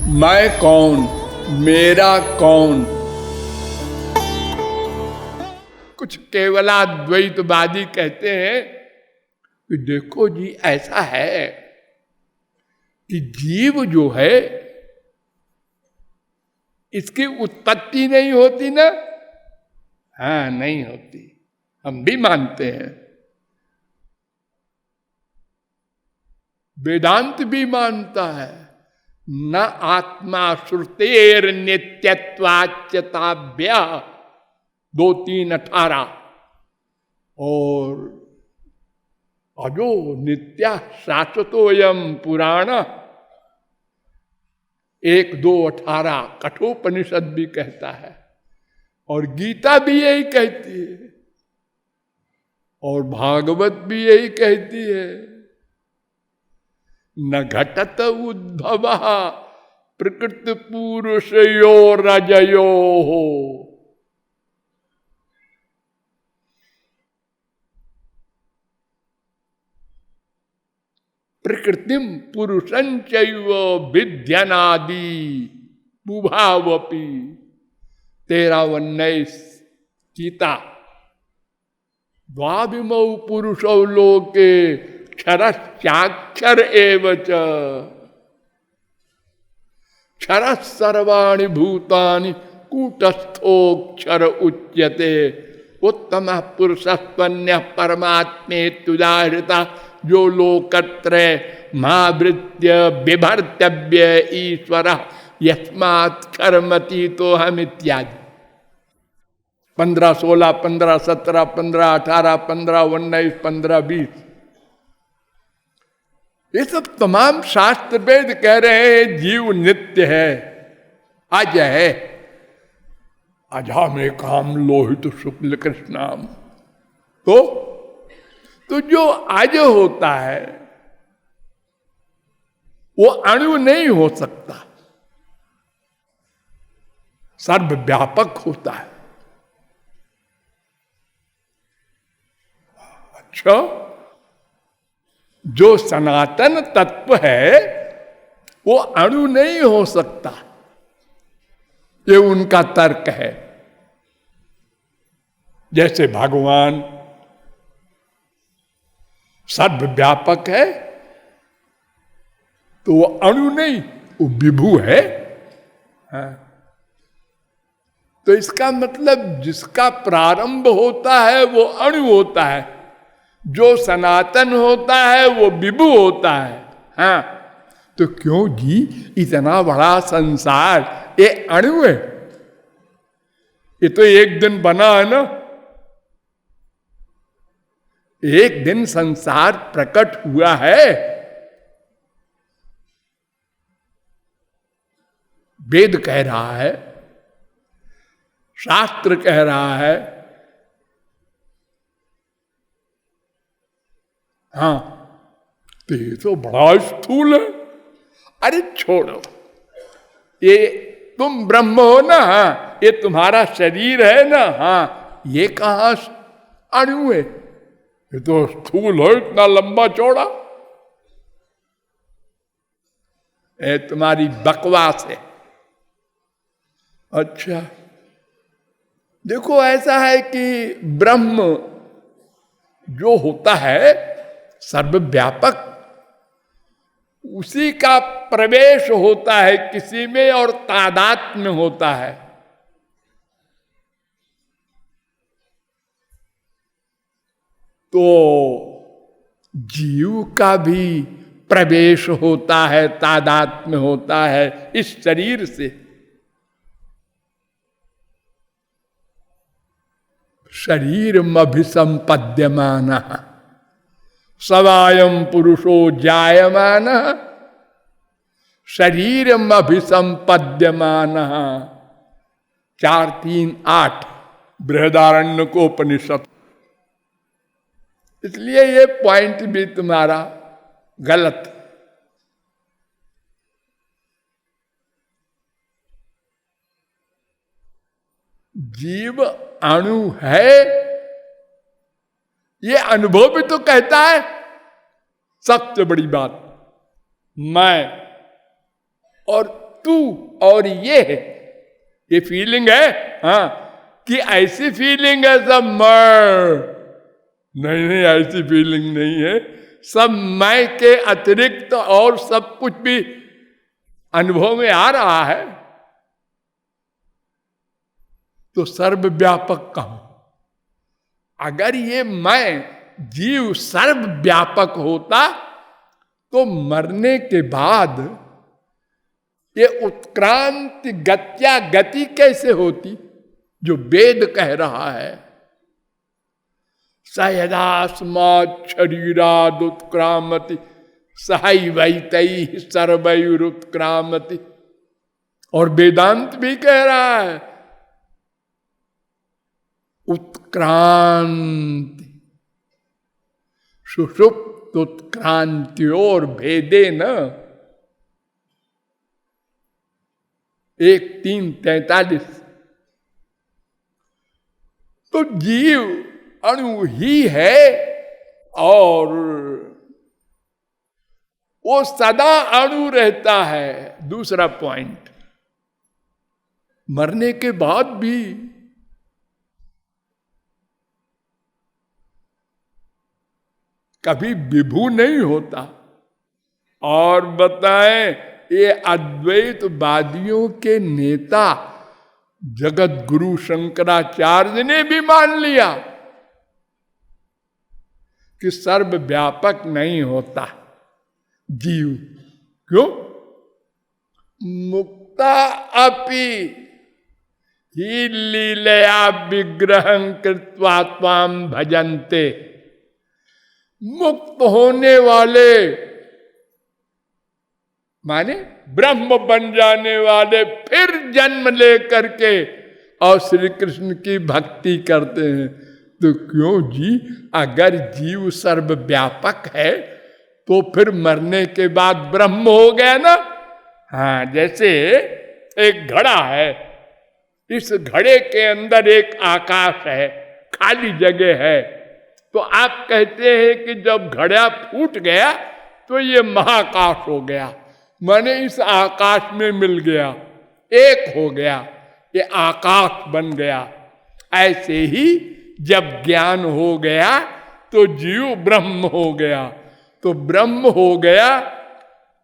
मैं कौन, मेरा कौन। कुछ केवलाद्वैतवादी कहते हैं कि देखो जी, ऐसा है कि जीव जो है इसकी उत्पत्ति नहीं होती ना। हाँ, नहीं होती, हम भी मानते हैं, वेदांत भी मानता है। न आत्मा श्रुतेर नित्यत्वाच्यताभ्य 2-3-18 और अजो नित्या शाश्वतोयम पुराण 1-2-18 कठोपनिषद भी कहता है और गीता भी यही कहती है और भागवत भी यही कहती है। न घटत उद्भव प्रकृति पुरुषयो रजयो हो। प्रकृतिम पुरुषंचैव विद्यनादि बुभावपि 13-19 गीता। द्वाविमौ पुरुषौ लोके क्षरश्चाक्षर एव च क्षरः सर्वाणि भूतानि कूटस्थोक्षर उच्यते। उत्तमः पुरुषस्त्वन्यः परमात्मेत्युदाहृता जो लोकत्रय महावृत्य बिभर्तव्य ईश्वरः यस्मात् कर्मतीतो हम इत्यादि। 15-16, 15-17, 15-18, 15-19, 15-20 ये सब तमाम शास्त्र वेद कह रहे हैं जीव नित्य है, अज है। अजा में काम लोहित शुक्ल कृष्णाम। तो जो आज होता है वो अणु नहीं हो सकता, सर्वव्यापक होता है। अच्छा, जो सनातन तत्व है वो अणु नहीं हो सकता, ये उनका तर्क है। जैसे भगवान सर्वव्यापक है तो वो अणु नहीं, वो विभु है। हाँ। तो इसका मतलब जिसका प्रारंभ होता है वो अणु होता है, जो सनातन होता है वो विभु होता है। हाँ, तो क्यों जी इतना बड़ा संसार ये अणु है? ये तो एक दिन बना है ना, एक दिन संसार प्रकट हुआ है। वेद कह रहा है, शास्त्र कह रहा है। हाँ, तो ये तो बड़ा स्थूल है। अरे छोड़ो, ये तुम ब्रह्म हो ना, हाँ, ये तुम्हारा शरीर है ना, हाँ, ये कहां अणु है? ये तो स्थूल है, इतना लंबा चौड़ा। ये तुम्हारी बकवास है। अच्छा, देखो ऐसा है कि ब्रह्म जो होता है सर्वव्यापक, उसी का प्रवेश होता है किसी में और तादात्म्य होता है। तो जीव का भी प्रवेश होता है, तादात्म्य होता है इस शरीर से। शरीरम अभिसंपद्यमान सवायम पुरुषो जायमान शरीरम अभिसंपद्यमान 4-3-8 बृहदारण्यकोपनिषद। इसलिए ये पॉइंट भी तुम्हारा गलत। जीव अणु है, ये अनुभव भी तो कहता है। सबसे बड़ी बात, मैं और तू और ये है, ये फीलिंग है। हाँ, कि ऐसी फीलिंग है सब मैं, नहीं नहीं, ऐसी फीलिंग नहीं है। सब मैं के अतिरिक्त और सब कुछ भी अनुभव में आ रहा है, तो सर्वव्यापक कहूं। अगर ये मैं जीव सर्वव्यापक होता तो मरने के बाद ये उत्क्रांति गत्या गति कैसे होती, जो वेद कह रहा है। सयदास्मात् शरीराद उत्क्रामति सहैवैतैः सर्वैरुत्क्रामति। और वेदांत भी कह रहा है उत्क्रांति, सुषुप्त उत्क्रांतियोर भेदे न। 1:3:43। तो जीव अणु ही है और वो सदा अणु रहता है। दूसरा पॉइंट, मरने के बाद भी कभी विभू नहीं होता। और बताएं, ये अद्वैतवादियों के नेता जगत गुरु शंकराचार्य ने भी मान लिया कि सर्वव्यापक नहीं होता जीव। क्यों? मुक्ता अपि ही लीलया विग्रहं कृत्वा त्वां भजन्ते। मुक्त होने वाले माने ब्रह्म बन जाने वाले फिर जन्म ले करके और श्री कृष्ण की भक्ति करते हैं। तो क्यों जी, अगर जीव सर्वव्यापक है तो फिर मरने के बाद ब्रह्म हो गया ना। हाँ, जैसे एक घड़ा है, इस घड़े के अंदर एक आकाश है, खाली जगह है, तो आप कहते हैं कि जब घड़ा फूट गया तो ये महाकाश हो गया, माने इस आकाश में मिल गया, एक हो गया, ये आकाश बन गया। ऐसे ही जब ज्ञान हो गया तो जीव ब्रह्म हो गया। तो ब्रह्म हो गया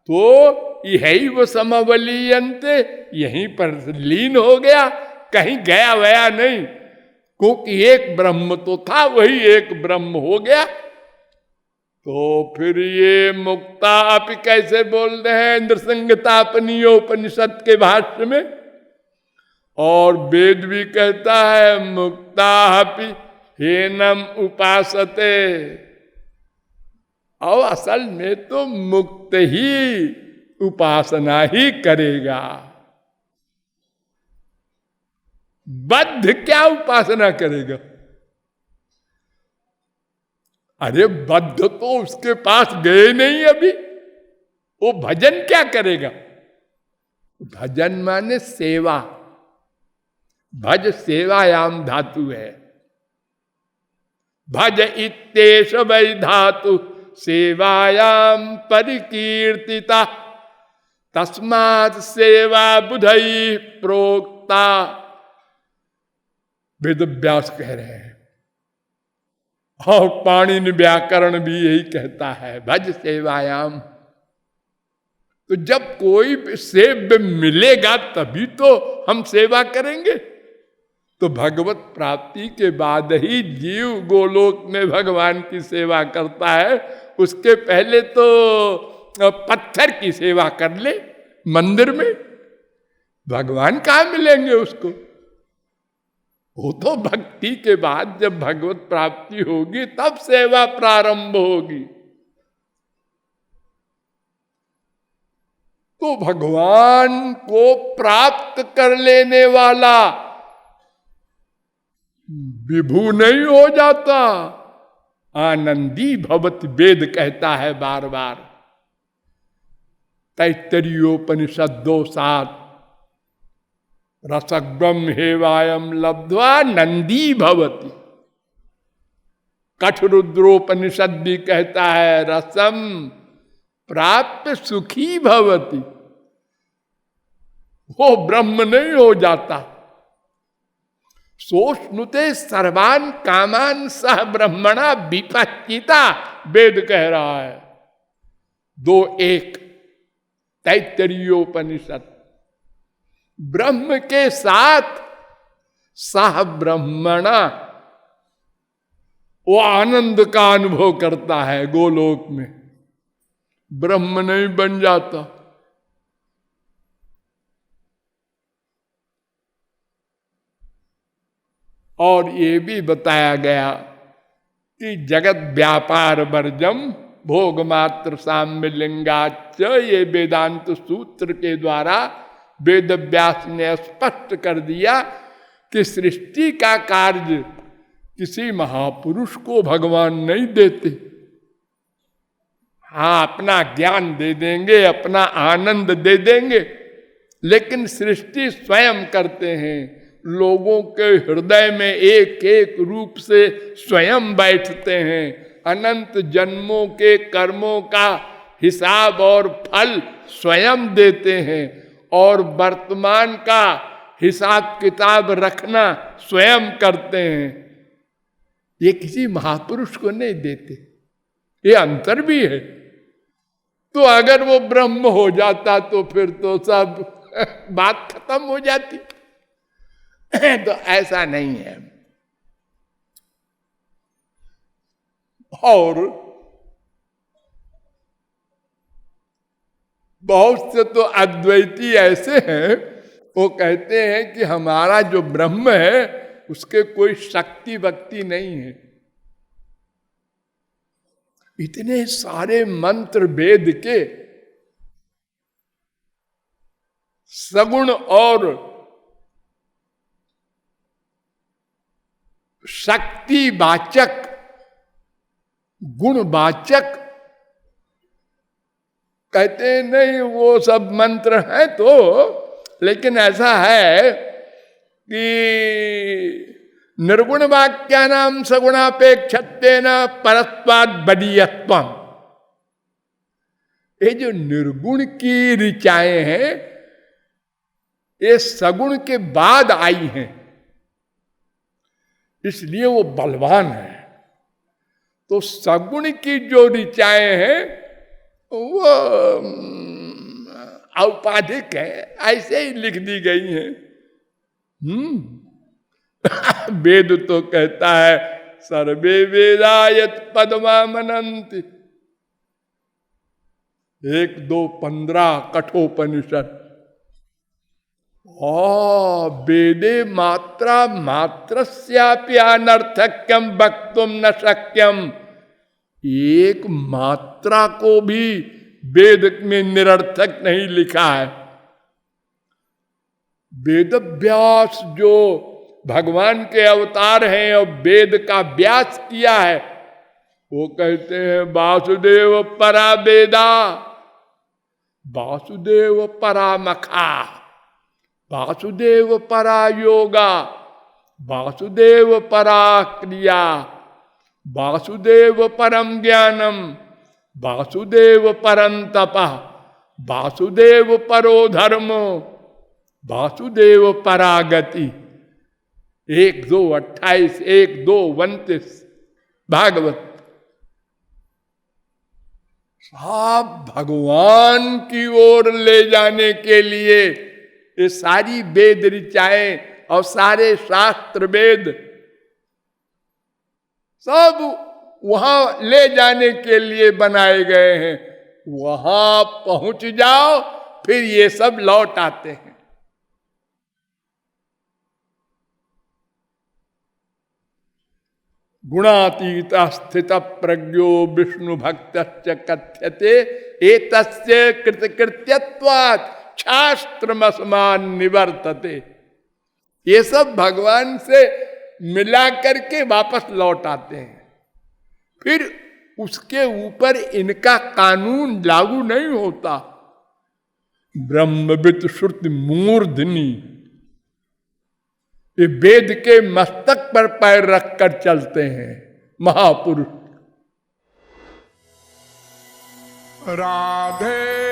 तो यही वो समवलीयन्ते, यहीं पर लीन हो गया, कहीं गया वया नहीं, क्योंकि एक ब्रह्म तो था, वही एक ब्रह्म हो गया। तो फिर ये मुक्ता आप कैसे बोल रहे हैं नृसंगतापनीयोपनिषद के भाष्य में। और वेद भी कहता है मुक्ता हेनम उपासते। और असल में तो मुक्त ही उपासना ही करेगा, बद्ध क्या उपासना करेगा। अरे बद्ध तो उसके पास गए नहीं अभी, वो भजन क्या करेगा। भजन माने सेवा, भज सेवायाम धातु है। भज इत्येष वै धातु सेवायाम परिकीर्तिता, तस्मात् सेवा बुधई प्रोक्ता। वेद व्यास कह रहे हैं और पाणिनि व्याकरण भी यही कहता है, भज सेवायाम। तो जब कोई सेव्य मिलेगा तभी तो हम सेवा करेंगे। तो भगवत प्राप्ति के बाद ही जीव गोलोक में भगवान की सेवा करता है। उसके पहले तो पत्थर की सेवा कर ले मंदिर में, भगवान कहाँ मिलेंगे उसको। वो तो भक्ति के बाद जब भगवत प्राप्ति होगी तब सेवा प्रारंभ होगी। तो भगवान को प्राप्त कर लेने वाला विभू नहीं हो जाता, आनंदी भवति। वेद कहता है बार बार, तैत्तरीयोपनिषद 2:7, रसक ब्रह्म हेवायम लब्ध्वा नंदी भवति। कठरुद्रोपनिषद भी कहता है रसम प्राप्त सुखी भवति। वो ब्रह्म नहीं हो जाता। सोष्णुते सर्वान कामान सह ब्रह्मणा विपच्चिता, वेद कह रहा है 2:1 तैत्तरीयोपनिषद। ब्रह्म के साथ सह ब्रह्मणा, वो आनंद का अनुभव करता है गोलोक में, ब्रह्म नहीं बन जाता। और ये भी बताया गया कि जगत व्यापार वर्जम भोग मात्र साम्य लिंगाच, ये वेदांत सूत्र के द्वारा वेद व्यास ने स्पष्ट कर दिया कि सृष्टि का कार्य किसी महापुरुष को भगवान नहीं देते। हाँ, अपना ज्ञान दे देंगे, अपना आनंद दे देंगे, लेकिन सृष्टि स्वयं करते हैं। लोगों के हृदय में एक एक रूप से स्वयं बैठते हैं। अनंत जन्मों के कर्मों का हिसाब और फल स्वयं देते हैं, और वर्तमान का हिसाब किताब रखना स्वयं करते हैं। ये किसी महापुरुष को नहीं देते, ये अंतर भी है। तो अगर वो ब्रह्म हो जाता तो फिर तो सब बात खत्म हो जाती। तो ऐसा नहीं है। और बहुत से तो अद्वैती ऐसे हैं, वो कहते हैं कि हमारा जो ब्रह्म है उसके कोई शक्ति वक्ति नहीं है। इतने सारे मंत्र वेद के सगुण और शक्तिवाचक, गुणवाचक, कहते नहीं वो सब मंत्र हैं तो, लेकिन ऐसा है कि निर्गुण वाक्या नाम सगुणापेक्षत्वेन परस्वाद बदीयत्वम। ये जो निर्गुण की ऋचाएं हैं ये सगुण के बाद आई हैं, इसलिए वो बलवान है। तो सगुण की जो ऋचाएं हैं वो औपाधिक है, ऐसे ही लिख दी गई हैं। वेद तो कहता है सर्वे वेदायत पद्मामनन्ति, 1, 2, 15 कठोपनिषद। वेदे मात्रा मात्रस्यापि अनर्थक्यम वक्तुम न शक्यम। एक मात्रा को भी वेद में निरर्थक नहीं लिखा है। वेद व्यास जो भगवान के अवतार हैं और वेद का व्यास किया है, वो कहते हैं वासुदेव परा वेदा, वासुदेव परा मखा, वासुदेव परा योगा, वासुदेव परा क्रिया, वासुदेव परम ज्ञानम, वासुदेव परम तपः, वासुदेव परो धर्मो, वासुदेव परागति। 1, 2, 28, 1, 2, 29 भागवत। सब भगवान की ओर ले जाने के लिए ये सारी वेद ऋचाएं और सारे शास्त्र वेद सब वहां ले जाने के लिए बनाए गए हैं। वहां पहुंच जाओ फिर ये सब लौट आते हैं। गुणातीत स्थित प्रज्ञो विष्णु भक्त कथ्यते एतस्य कृतकृत्यत्वात् शास्त्रमसमान निवर्तते। ये सब भगवान से मिला करके वापस लौट आते हैं, फिर उसके ऊपर इनका कानून लागू नहीं होता। ब्रह्मविद श्रुति मूर्धनि, ये वेद के मस्तक पर पैर रखकर चलते हैं महापुरुष। राधे